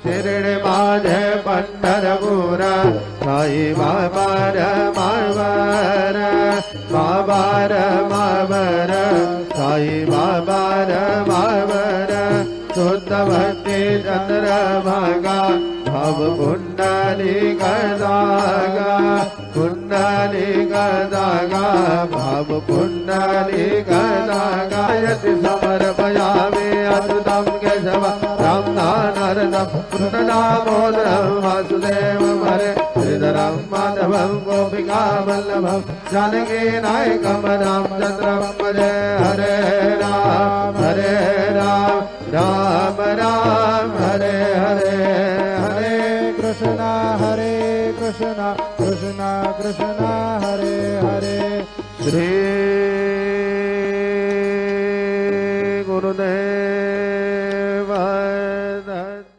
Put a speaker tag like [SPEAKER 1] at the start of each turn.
[SPEAKER 1] शिरडी माझे पंढरपूर साई बाबा रमावर बाबा रमावर साई बाबा रमावर शुद्ध भक्ति चंद्रभागा भव कुंडली गदागा कुंडली गदागा भव कुंडली गदागा यति समर्पयामि अच्युतं केशव राम नारायणं कृष्णदामोदरं वासुदेवं हरे श्रीधरं माधवं गोपिका वल्लभं जानकी नायकं रामचन्द्रं भजे हरे राम राम राम हरे हरे हरे कृष्णा कृष्णा कृष्णा हरे हरे श्री गुरुदेव